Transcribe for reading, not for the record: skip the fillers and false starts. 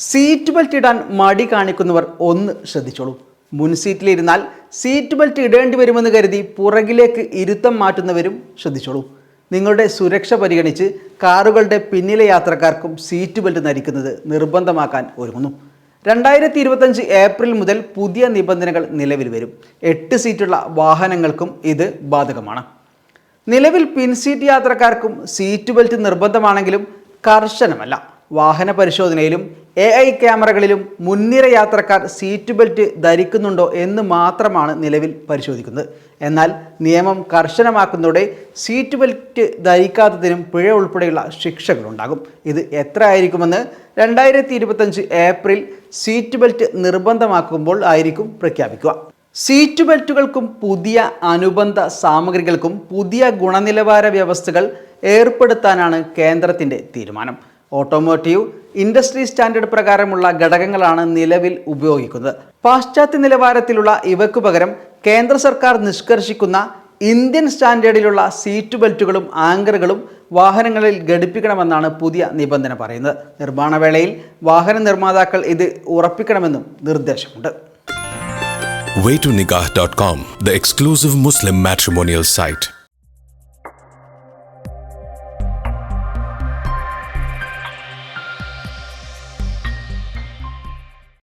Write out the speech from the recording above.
Seat belt ഇടാൻ മടി കാണിക്കുന്നവർ ഒന്ന് ശ്രദ്ധിച്ചോളൂ. മുൻ സീറ്റിലിരുന്നാൽ സീറ്റ് ബെൽറ്റ് ഇടേണ്ടി വരുമെന്ന് കരുതി പുറകിലേക്ക് ഇരുത്തം മാറ്റുന്നവരും ശ്രദ്ധിച്ചോളൂ. നിങ്ങളുടെ സുരക്ഷ പരിഗണിച്ച് കാറുകളുടെ പിന്നിലെ യാത്രക്കാർക്കും സീറ്റ് ബെൽറ്റ് ധരിക്കുന്നത് നിർബന്ധമാക്കാൻ ഒരുങ്ങുന്നു. 2025 ഏപ്രിൽ മുതൽ പുതിയ നിബന്ധനകൾ നിലവിൽ വരും. 8 സീറ്റുള്ള വാഹനങ്ങൾക്കും ഇത് ബാധകമാണ്. നിലവിൽ പിൻസീറ്റ് യാത്രക്കാർക്കും സീറ്റ് ബെൽറ്റ് നിർബന്ധമാണെങ്കിലും കർശനമല്ല. വാഹന പരിശോധനയിലും AI ക്യാമറകളിലും മുൻനിര യാത്രക്കാർ സീറ്റ് ബെൽറ്റ് ധരിക്കുന്നുണ്ടോ എന്ന് മാത്രമാണ് നിലവിൽ പരിശോധിക്കുന്നത്. എന്നാൽ നിയമം കർശനമാക്കുന്നതോടെ സീറ്റ് ബെൽറ്റ് ധരിക്കാത്തതിനും പിഴ ഉൾപ്പെടെയുള്ള ശിക്ഷകളുണ്ടാകും. ഇത് എത്ര ആയിരിക്കുമെന്ന് 2025 ഏപ്രിൽ സീറ്റ് ബെൽറ്റ് നിർബന്ധമാക്കുമ്പോൾ ആയിരിക്കും പ്രഖ്യാപിക്കുക. സീറ്റ് ബെൽറ്റുകൾക്കും പുതിയ അനുബന്ധ സാമഗ്രികൾക്കും പുതിയ ഗുണനിലവാര വ്യവസ്ഥകൾ ഏർപ്പെടുത്താനാണ് കേന്ദ്രത്തിൻ്റെ തീരുമാനം. ഓട്ടോമോട്ടീവ് ഇൻഡസ്ട്രി സ്റ്റാൻഡേർഡ് പ്രകാരമുള്ള ഘടകങ്ങളാണ് നിലവിൽ ഉപയോഗിക്കുന്നത്. പാശ്ചാത്യ നിലവാരത്തിലുള്ള ഇവയ്ക്കു പകരം കേന്ദ്ര സർക്കാർ നിഷ്കർഷിക്കുന്ന ഇന്ത്യൻ സ്റ്റാൻഡേർഡിലുള്ള സീറ്റ് ബെൽറ്റുകളും ആങ്കറുകളും വാഹനങ്ങളിൽ ഘടിപ്പിക്കണമെന്നാണ് പുതിയ നിബന്ധന പറയുന്നത്. നിർമ്മാണവേളയിൽ വാഹന നിർമ്മാതാക്കൾ ഇത് ഉറപ്പിക്കണമെന്നും നിർദ്ദേശമുണ്ട്. waytonikah.com, the exclusive Muslim matrimonial site.